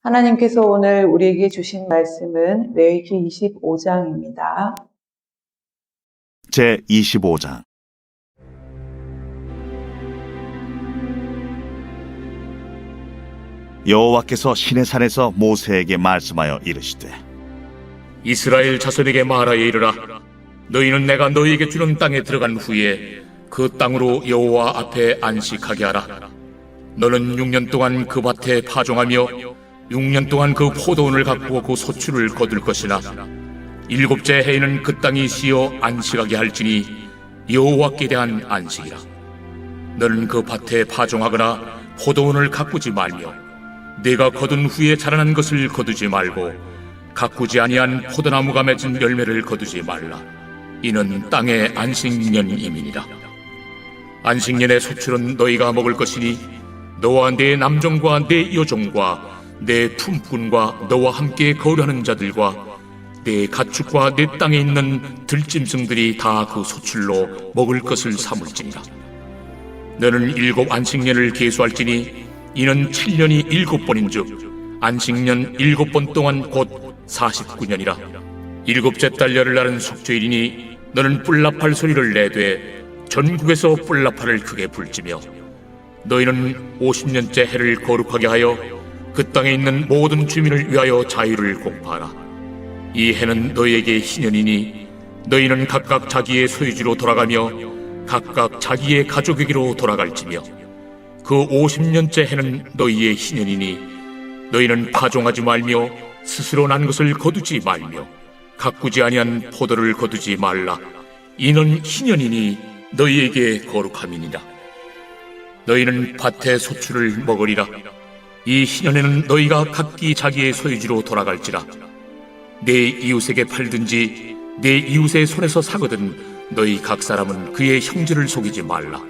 하나님께서 오늘 우리에게 주신 말씀은 레위기 25장입니다. 제 25장. 여호와께서 시내산에서 모세에게 말씀하여 이르시되, 이스라엘 자손에게 말하여 이르라. 너희는 내가 너희에게 주는 땅에 들어간 후에 그 땅으로 여호와 앞에 안식하게 하라. 너는 6년 동안 그 밭에 파종하며 6년 동안 그 포도원을 가꾸어 그 소출을 거둘 것이나 7째 해에는 그 땅이 쉬어 안식하게 할지니 여호와께 대한 안식이라. 너는 그 밭에 파종하거나 포도원을 가꾸지 말며 내가 거둔 후에 자라난 것을 거두지 말고 가꾸지 아니한 포도나무가 맺은 열매를 거두지 말라. 이는 땅의 안식년임이니라. 안식년의 소출은 너희가 먹을 것이니 너와 내 남종과 내 여종과 내 품꾼과 너와 함께 거류하는 자들과 내 가축과 내 땅에 있는 들짐승들이 다 그 소출로 먹을 것을 삼을지니라. 너는 7 안식년을 계수할지니 이는 7년이 7번인즉 안식년 7번 동안 곧 49년이라. 7째 달 열흘날은 속죄일이니 너는 뿔나팔 소리를 내되 전국에서 뿔나팔을 크게 불지며 너희는 50년째 해를 거룩하게 하여 그 땅에 있는 모든 주민을 위하여 자유를 공포하라. 이 해는 너희에게 희년이니 너희는 각각 자기의 소유지로 돌아가며 각각 자기의 가족에게로 돌아갈지며 그 50년째 해는 너희의 희년이니 너희는 파종하지 말며 스스로 난 것을 거두지 말며 가꾸지 아니한 포도를 거두지 말라. 이는 희년이니 너희에게 거룩함이니라. 너희는 밭의 소출을 먹으리라. 이 희년에는 너희가 각기 자기의 소유지로 돌아갈지라. 내 이웃에게 팔든지 내 이웃의 손에서 사거든 너희 각 사람은 그의 형제를 속이지 말라.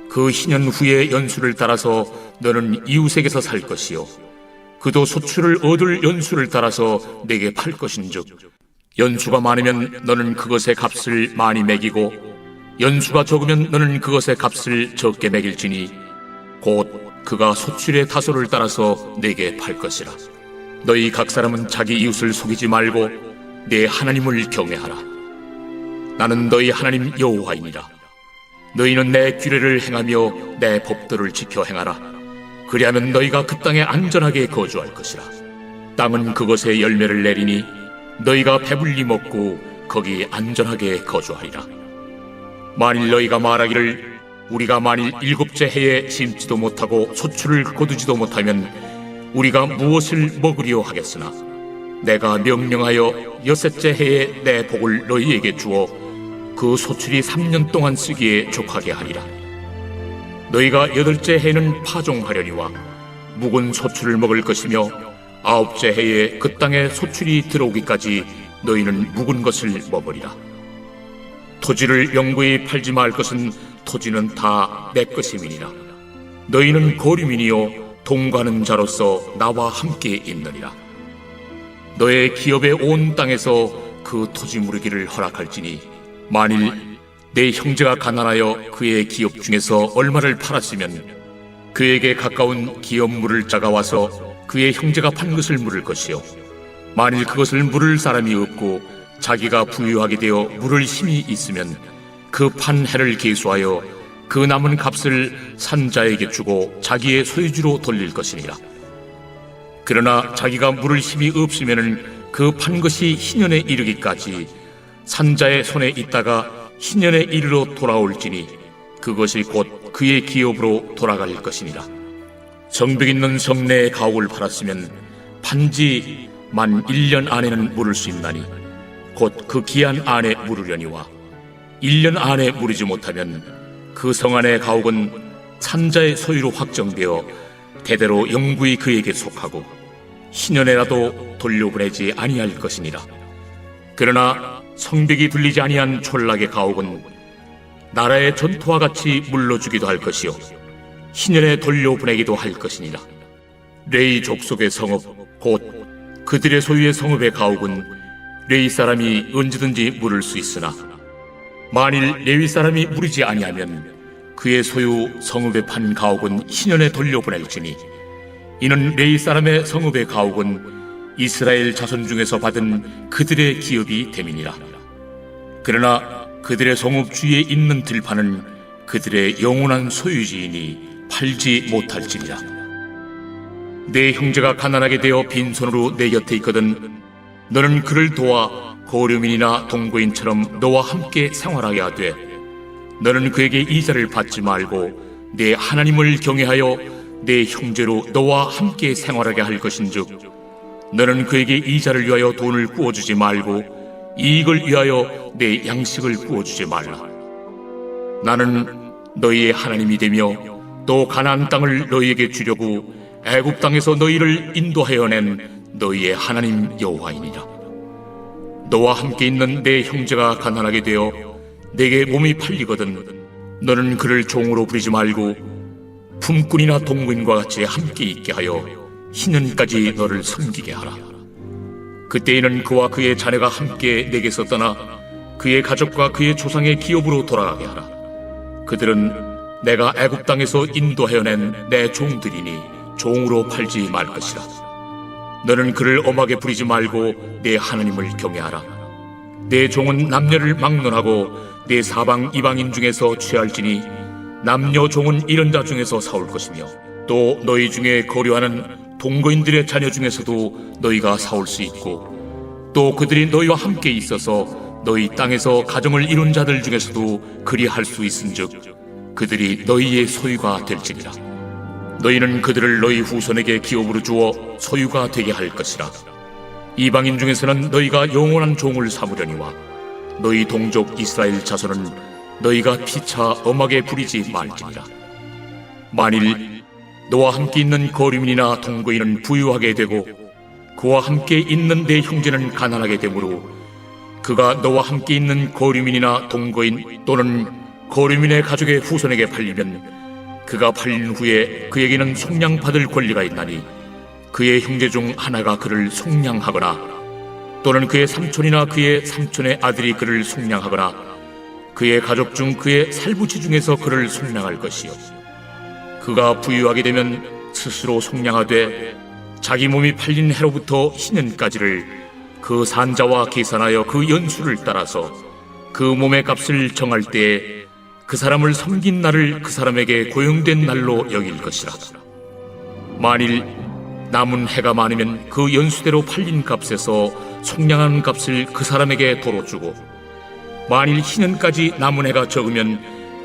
그 희년 후에 연수를 따라서 너는 이웃에게서 살 것이요 그도 소출을 얻을 연수를 따라서 내게 팔 것인즉 연수가 많으면 너는 그것의 값을 많이 매기고 연수가 적으면 너는 그것의 값을 적게 매길지니 곧 그가 소출의 다소를 따라서 내게 팔 것이라. 너희 각 사람은 자기 이웃을 속이지 말고 내 하나님을 경외하라. 나는 너희 하나님 여호와이니라. 너희는 내 규례를 행하며 내 법도를 지켜 행하라. 그리하면 너희가 그 땅에 안전하게 거주할 것이라. 땅은 그것의 열매를 내리니 너희가 배불리 먹고 거기 안전하게 거주하리라. 만일 너희가 말하기를 우리가 만일 7째 해에 심지도 못하고 소출을 거두지도 못하면 우리가 무엇을 먹으려 하겠으나 내가 명령하여 6째 해에 내 복을 너희에게 주어 그 소출이 3년 동안 쓰기에 족하게 하리라. 너희가 8째 해에는 파종하려니와 묵은 소출을 먹을 것이며 9째 해에 그 땅에 소출이 들어오기까지 너희는 묵은 것을 먹으리라. 토지를 영구히 팔지 말 것은 토지는 다 내 것임이니라. 너희는 거류민이요 동거하는 자로서 나와 함께 있느니라. 너의 기업의 온 땅에서 그 토지 무르기를 허락할지니 만일 내 형제가 가난하여 그의 기업 중에서 얼마를 팔았으면 그에게 가까운 기업 물을 자가 와서 그의 형제가 판 것을 물을 것이요 만일 그것을 물을 사람이 없고 자기가 부유하게 되어 물을 힘이 있으면 그 판 해를 계수하여 그 남은 값을 산자에게 주고 자기의 소유주로 돌릴 것이니라. 그러나 자기가 물을 힘이 없으면 그 판 것이 희년에 이르기까지 산자의 손에 있다가 희년에 이르러 돌아올지니 그것이 곧 그의 기업으로 돌아갈 것이니라. 성벽 있는 성내의 가옥을 팔았으면 판지 만 1년 안에는 물을 수 있나니 곧 그 기한 안에 물으려니와 1년 안에 물이지 못하면 그 성 안의 가옥은 산자의 소유로 확정되어 대대로 영구히 그에게 속하고 희년에라도 돌려보내지 아니할 것이니라. 그러나 성벽이 둘리지 아니한 촌락의 가옥은 나라의 전토와 같이 물러주기도 할 것이요 희년에 돌려보내기도 할 것이니라. 레위 족속의 성읍 곧 그들의 소유의 성읍의 가옥은 레위 사람이 언제든지 물을 수 있으나 만일 레위 사람이 물이지 아니하면 그의 소유 성읍에 판 가옥은 희년에 돌려보낼지니 이는 레위 사람의 성읍의 가옥은 이스라엘 자손 중에서 받은 그들의 기업이 됨이니라. 그러나 그들의 성읍 주위에 있는 들판은 그들의 영원한 소유지이니 팔지 못할지니라. 내 형제가 가난하게 되어 빈손으로 내 곁에 있거든 너는 그를 도와 고려민이나 동거인처럼 너와 함께 생활하게 하되 너는 그에게 이자를 받지 말고 내 하나님을 경외하여 내 형제로 너와 함께 생활하게 할 것인즉 너는 그에게 이자를 위하여 돈을 구워주지 말고 이익을 위하여 내 양식을 구워주지 말라. 나는 너희의 하나님이 되며 또 가나안 땅을 너희에게 주려고 애굽 땅에서 너희를 인도하여 낸 너희의 하나님 여호와이니라. 너와 함께 있는 내 형제가 가난하게 되어 내게 몸이 팔리거든 너는 그를 종으로 부리지 말고 품꾼이나 동거인과 같이 함께 있게 하여 희년까지 너를 섬기게 하라. 그때에는 그와 그의 자녀가 함께 내게서 떠나 그의 가족과 그의 조상의 기업으로 돌아가게 하라. 그들은 내가 애굽 땅에서 인도하여 낸 내 종들이니 종으로 팔지 말 것이라. 너는 그를 엄하게 부리지 말고 내 하나님을 경외하라. 내 종은 남녀를 막론하고 내 사방 이방인 중에서 취할지니 남녀 종은 이런 자 중에서 사올 것이며 또 너희 중에 거류하는 동거인들의 자녀 중에서도 너희가 사올 수 있고 또 그들이 너희와 함께 있어서 너희 땅에서 가정을 이룬 자들 중에서도 그리할 수 있은즉 그들이 너희의 소유가 될지니라. 너희는 그들을 너희 후손에게 기업으로 주어 소유가 되게 할 것이라. 이방인 중에서는 너희가 영원한 종을 삼으려니와 너희 동족 이스라엘 자손은 너희가 피차 엄하게 부리지 말지니라. 만일 너와 함께 있는 거류민이나 동거인은 부유하게 되고 그와 함께 있는 내 형제는 가난하게 되므로 그가 너와 함께 있는 거류민이나 동거인 또는 거류민의 가족의 후손에게 팔리면 그가 팔린 후에 그에게는 속량받을 권리가 있나니 그의 형제 중 하나가 그를 속량하거나 또는 그의 삼촌이나 그의 삼촌의 아들이 그를 속량하거나 그의 가족 중 그의 살부치 중에서 그를 속량할 것이요 그가 부유하게 되면 스스로 속량하되 자기 몸이 팔린 해로부터 희년까지를 그 산자와 계산하여 그 연수를 따라서 그 몸의 값을 정할 때에 그 사람을 섬긴 날을 그 사람에게 고용된 날로 여길 것이라. 만일 남은 해가 많으면 그 연수대로 팔린 값에서 속량한 값을 그 사람에게 도로 주고 만일 희년까지 남은 해가 적으면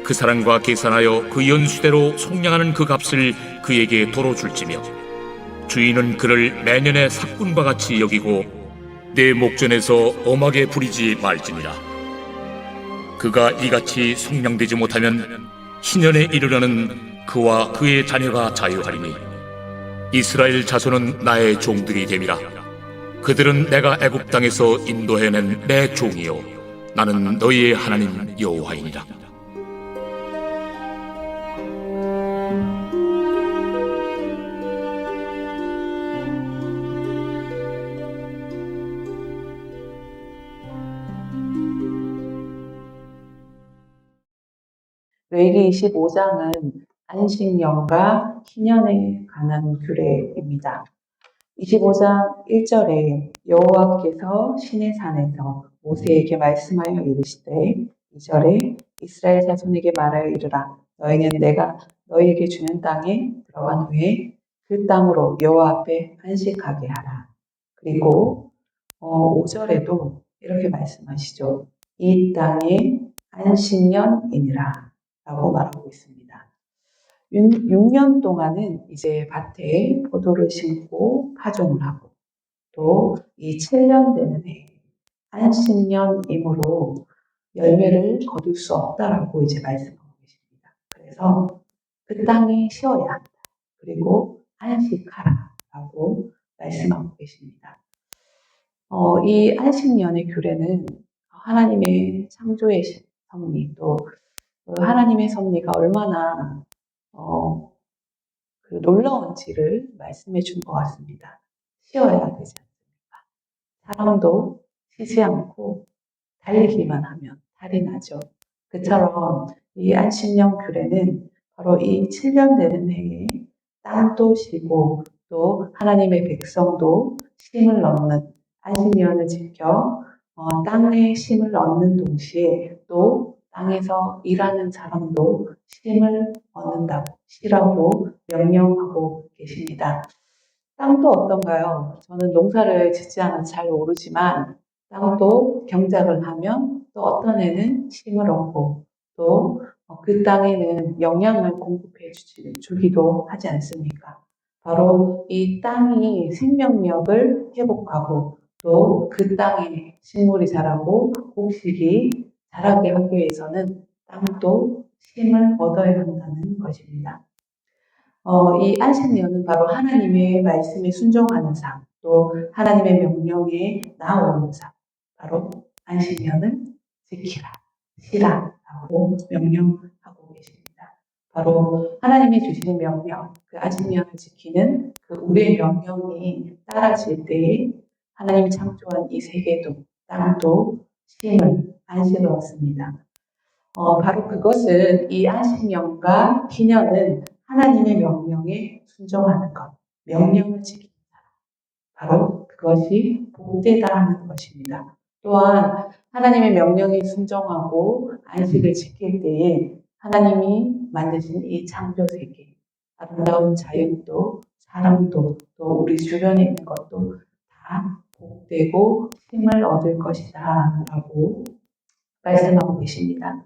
그 사람과 계산하여 그 연수대로 속량하는 그 값을 그에게 도로 줄지며 주인은 그를 매년의 삭군과 같이 여기고 내 목전에서 엄하게 부리지 말지니라. 그가 이같이 속량되지 못하면 희년에 이르려는 그와 그의 자녀가 자유하리니 이스라엘 자손은 나의 종들이 됨이라. 그들은 내가 애굽 땅에서 인도해낸 내 종이요 나는 너희의 하나님 여호와이니라. 레위기 25장은 안식년과 희년에 관한 규례입니다. 25장 1절에 여호와께서 시내산에서 모세에게 말씀하여 이르시되 2절에 이스라엘 자손에게 말하여 이르라. 너희는 내가 너희에게 주는 땅에 들어간 후에 그 땅으로 여호와 앞에 안식하게 하라. 그리고 5절에도 이렇게 말씀하시죠. 이 땅의 안식년이니라 라고 말하고 있습니다. 6년 동안은 이제 밭에 포도를 심고 파종을 하고 또 이 7년 되는 해 안식년이므로 열매를 거둘 수 없다라고 이제 말씀하고 계십니다. 그래서 그 땅에 쉬어야 한다. 그리고 안식하라 라고 말씀하고 계십니다. 이 안식년의 규례는 하나님의 창조의 섭리 또 하나님의 섭리가 얼마나 그 놀라운지를 말씀해 준 것 같습니다. 쉬어야 되지 않습니까? 사람도 쉬지 않고 달리기만 하면 달이 나죠. 그처럼 이 안식년 규례는 바로 이 7년 되는 해에 땅도 쉬고 또 하나님의 백성도 쉼을 얻는 안식년을 지켜 땅에 쉼을 얻는 동시에 또 땅에서 일하는 사람도 쉼을 얻는다고 쉬라고 명령하고 계십니다. 땅도 어떤가요? 저는 농사를 짓지 않아서 잘 모르지만 땅도 경작을 하면 또 어떤 애는 쉼을 얻고 또 그 땅에는 영양을 공급해 주기도 하지 않습니까? 바로 이 땅이 생명력을 회복하고 또 그 땅에 식물이 자라고 곡식이 자라게 하기 위해서는 땅도 쉼을 얻어야 한다는 것입니다. 이 안식년은 바로 하나님의 말씀에 순종하는 삶, 또 하나님의 명령에 나오는 삶, 바로 안식년을 지키라, 쉬라라고 명령하고 계십니다. 바로 하나님이 주시는 명령, 그 안식년을 지키는 그 우리의 명령이 따라질 때에 하나님이 창조한 이 세계도, 땅도 쉼을, 안식을 얻습니다. 바로 그것은 이 안식년과 희년은 하나님의 명령에 순종하는 것, 명령을 지키는 사람. 바로 그것이 복되다 하는 것입니다. 또한 하나님의 명령에 순종하고 안식을 지킬 때에 하나님이 만드신 이 창조 세계, 아름다운 자연도, 사람도, 또 우리 주변에 있는 것도 다 복되고 힘을 얻을 것이다 라고 말씀하고 계십니다.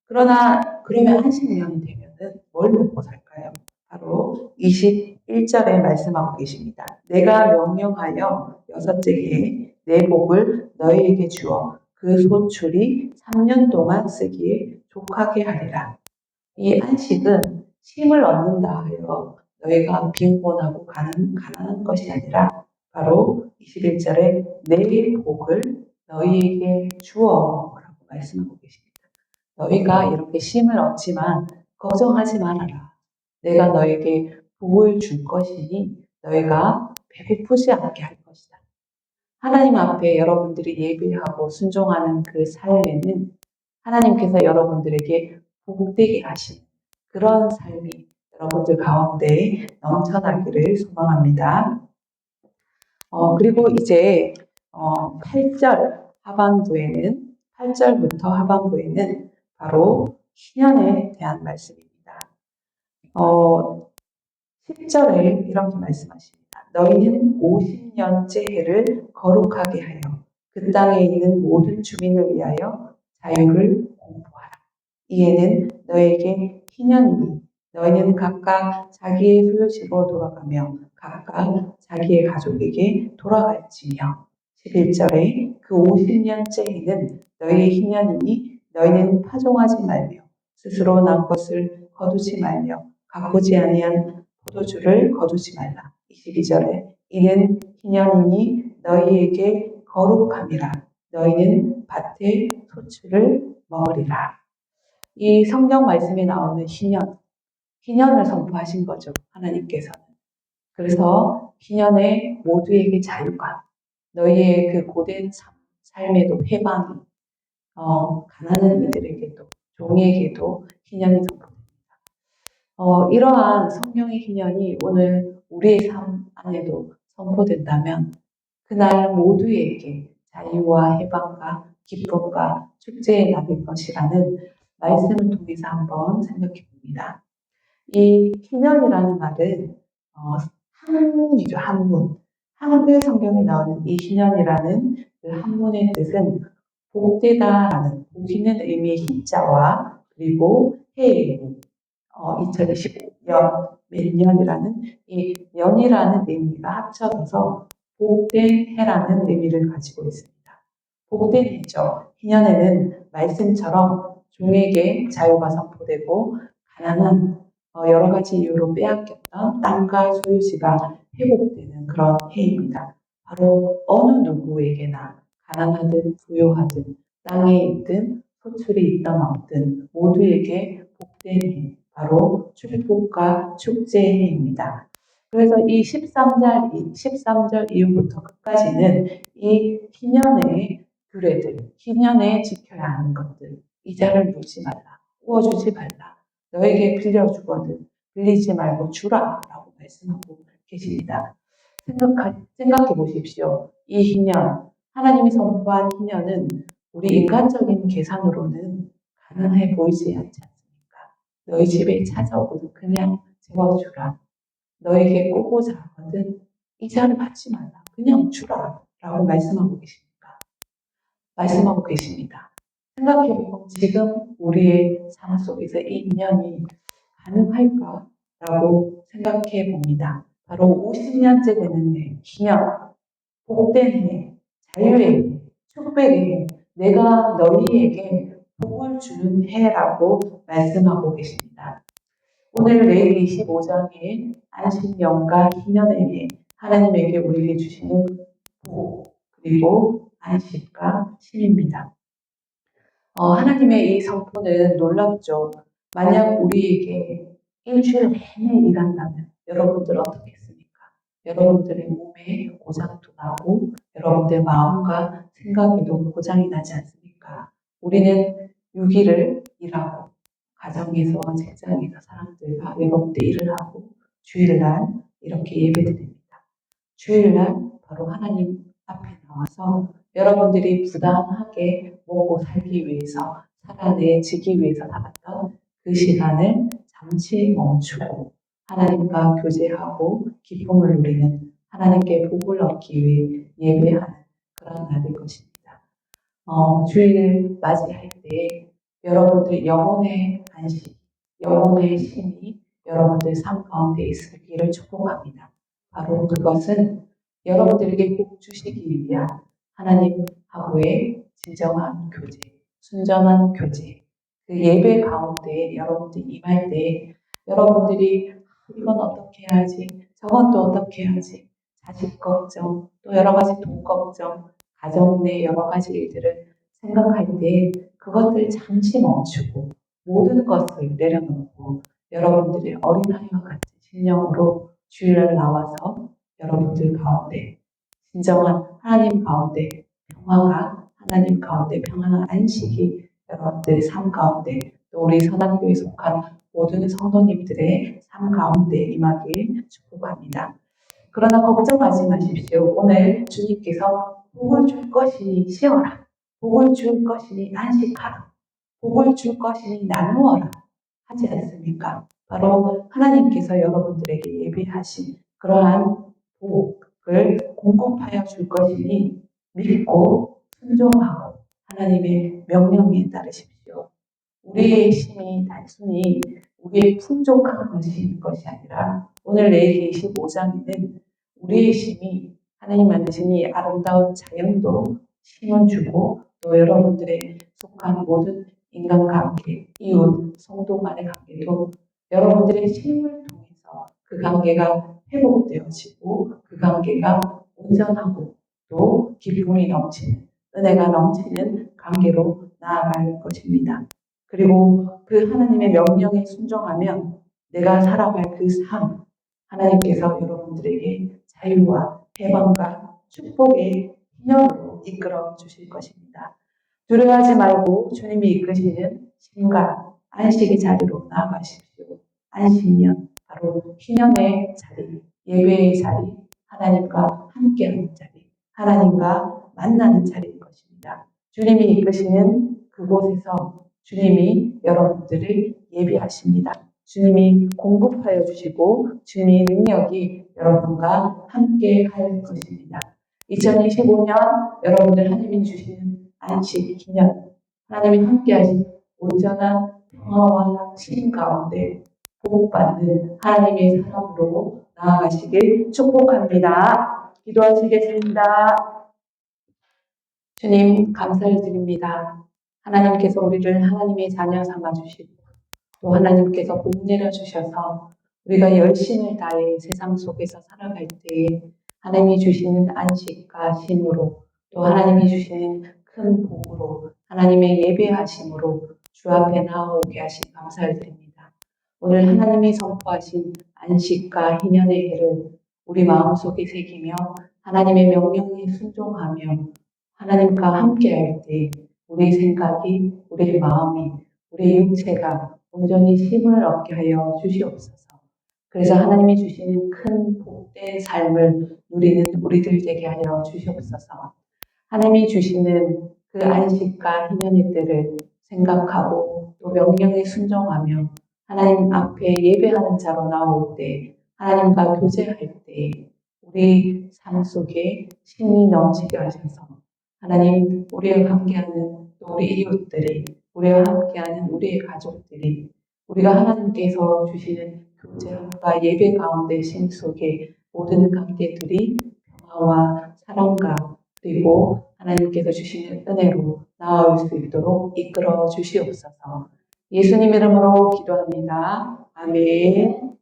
그러면 안식년이 되면은 뭘 먹고 살까요? 바로 21절에 말씀하고 계십니다. 내가 명령하여 6째 해에 내 복을 너희에게 주어 그 소출이 3년 동안 쓰기에 족하게 하리라. 이 안식은 쉼을 얻는다 하여 너희가 빈곤하고 가난한 것이 아니라 바로 21절에 내 복을 너희에게 주어 라고 말씀하고 계십니다. 너희가 이렇게 쉼을 얻지만 걱정하지 말아라. 내가 너에게 복을 줄 것이니 너희가 배고프지 않게 할 것이다. 하나님 앞에 여러분들이 예배하고 순종하는 그 삶에는 하나님께서 여러분들에게 복되게 하신 그런 삶이 여러분들 가운데 넘쳐나기를 소망합니다. 그리고 이제 8절부터 하반부에는 바로 희년에 대한 말씀입니다. 10절에 이렇게 말씀하십니다. 너희는 50년째 해를 거룩하게 하여 그 땅에 있는 모든 주민을 위하여 자유를 공포하라. 이에는 너에게 희년이니 너희는 각각 자기의 소유지로 돌아가며 각각 자기의 가족에게 돌아갈지며 11절에 그 50년째 해는 너희의 희년이니 너희는 파종하지 말며 스스로 난 것을 거두지 말며 가꾸지 아니한 포도주를 거두지 말라. 22절에 이는 희년이니 너희에게 거룩함이라. 너희는 밭의 소출을 먹으리라. 이 성경 말씀에 나오는 희년을 선포하신 거죠. 하나님께서는. 그래서 희년에 모두에게 자유가, 너희의 그 고된 삶에도 해방이, 가난한 이들에게도, 종에게도 희년이 선포됩니다. 이러한 성령의 희년이 오늘 우리의 삶 안에도 선포된다면 그날 모두에게 자유와 해방과 기쁨과 축제의 날일 것이라는 말씀을 통해서 한번 생각해 봅니다. 이 희년이라는 말은 한문이죠. 한문. 한글 성경에 나오는 이 희년이라는 그 한문의 뜻은 복되다라는 복 있는 의미의 희자와 그리고 해의 2025년 몇 년이라는 이 년이라는 의미가 합쳐져서 복된 해라는 의미를 가지고 있습니다. 복된 해죠. 희년에는 말씀처럼 종에게 자유가 선포되고 가난한 여러 가지 이유로 빼앗겼던 땅과 소유지가 회복되는 그런 해입니다. 바로 어느 누구에게나 가난하든 부유하든 땅에 있든 소출이 있든 없든 모두에게 복된 해, 바로 축복과 축제의 해입니다. 그래서 이 13절 이후부터 끝까지는 이 희년의 규례들, 희년에 지켜야 하는 것들, 이자를 누지 말라, 구워주지 말라, 너에게 빌려주거든 빌리지 말고 주라라고 말씀하고 계십니다. 생각해 보십시오. 이 희년, 하나님이 선포한 희년은 우리 인간적인 계산으로는 가능해 보이지 않지 않습니까? 너희 집에 찾아오거든 그냥 재워주라. 너에게 꼬고자 하거든 이자를 받지 말라. 그냥 주라. 라고 말씀하고 계십니다. 생각해보면 지금 우리의 삶 속에서 이 인연이 가능할까? 라고 생각해 봅니다. 바로 50년째 되는 해, 기념, 복된 해, 자유의 해, 축복의 해, 내가 너희에게 복을 주는 해라고 말씀하고 계십니다. 오늘 레위기 25장의 안식년과 기념의 해, 하나님에게 우리에게 주시는 복, 그리고 안식과 쉼입니다. 하나님의 이 선포는 놀랍죠. 만약 우리에게 일주일 내내 일한다면 여러분들 어떻겠습니까? 여러분들의 몸에 고장도 나고 여러분들 마음과 생각에도 고장이 나지 않습니까? 우리는 6일을 일하고 가정에서 직장에서 사람들과 여러분들 일을 하고 주일날 이렇게 예배드립니다. 주일날 바로 하나님 앞에 나와서 여러분들이 부당하게 먹고 살기 위해서 살아내지기 위해서 나갔던 그 시간을 잠시 멈추고 하나님과 교제하고 기쁨을 누리는 하나님께 복을 얻기 위해 예배하는 그런 날일 것입니다. 주일을 맞이할 때 여러분들 영혼의 안식, 영혼의 쉼이 여러분들 삶 가운데 있기를 축복합니다. 바로 그것은 여러분들에게 복 주시기 위한 하나님하고의 진정한 교제, 순전한 교제, 그 예배 가운데 여러분들이 임할 때 여러분들이 이건 어떻게 해야지, 저건 또 어떻게 해야지, 자식 걱정, 또 여러 가지 돈 걱정, 가정 내 여러 가지 일들을 생각할 때 그것들 잠시 멈추고 모든 것을 내려놓고 여러분들의 어린아이와 같은 심령으로 주일날 나와서 여러분들 가운데 진정한 하나님 가운데 평화가 하나님 가운데 평안한 안식이 여러분들의 삶 가운데 또 우리 선악교에 속한 모든 성도님들의 삶 가운데 임하길 축복합니다. 그러나 걱정하지 마십시오. 오늘 주님께서 복을 줄 것이니 쉬어라. 복을 줄 것이니 안식하라. 복을 줄 것이니 나누어라. 하지 않습니까? 바로 하나님께서 여러분들에게 예비하신 그러한 복을 공급하여 줄 것이니 믿고 순종하고 하나님의 명령에 따르십시오. 우리의 힘이 단순히 우리의 풍족한 것이 있는 것이 아니라 오늘 레위기 25장에는 우리의 힘이 하나님 만드신 이 아름다운 자연도 힘을 주고 또 여러분들의 속한 모든 인간관계, 이웃, 성도 간의 관계도 여러분들의 힘을 통해서 그 관계가 회복되어지고 그 관계가 온전하고 또 기쁨이 넘치는 은혜가 넘치는 관계로 나아갈 것입니다. 그리고 그 하나님의 명령에 순종하면 내가 살아갈 그 삶, 하나님께서 여러분들에게 자유와 해방과 축복의 희년으로 이끌어 주실 것입니다. 두려워하지 말고 주님이 이끄시는 신과 안식의 자리로 나아가십시오. 안식년, 바로 희년의 자리, 예배의 자리, 하나님과 함께하는 자리, 하나님과 만나는 자리일 것입니다. 주님이 이끄시는 그곳에서 주님이 여러분들을 예비하십니다. 주님이 공급하여 주시고 주님의 능력이 여러분과 함께 할 것입니다. 2025년 여러분들 하나님이 주시는 안식 기념, 하나님이 함께 하신 온전한 평화와 쉼 가운데 복받는 하나님의 사람으로 나아가시길 축복합니다. 기도하시겠습니다. 주님 감사를 드립니다. 하나님께서 우리를 하나님의 자녀 삼아주시고 또 하나님께서 복 내려주셔서 우리가 열심을 다해 세상 속에서 살아갈 때에 하나님이 주시는 안식과 쉼으로 또 하나님이 주시는 큰 복으로 하나님의 예배하심으로 주 앞에 나아오게 하신 감사를 드립니다. 오늘 하나님이 선포하신 안식과 희년의 해를 우리 마음속에 새기며 하나님의 명령에 순종하며 하나님과 함께할 때 우리의 생각이, 우리의 마음이, 우리의 육체가 온전히 힘을 얻게 하여 주시옵소서. 그래서 하나님이 주시는 큰 복된 삶을 누리는 우리들 되게 하여 주시옵소서. 하나님이 주시는 그 안식과 희년의 때를 생각하고 또 명령에 순종하며 하나님 앞에 예배하는 자로 나올 때 하나님과 교제할 때 우리 삶 속에 신이 넘치게 하셔서 하나님 우리와 함께하는 또 우리 이웃들이 우리와 함께하는 우리의 가족들이 우리가 하나님께서 주시는 교제함과 예배 가운데 신 속에 모든 관계들이 평화와 사랑과 그리고 하나님께서 주시는 은혜로 나아올 수 있도록 이끌어 주시옵소서. 예수님 이름으로 기도합니다. 아멘.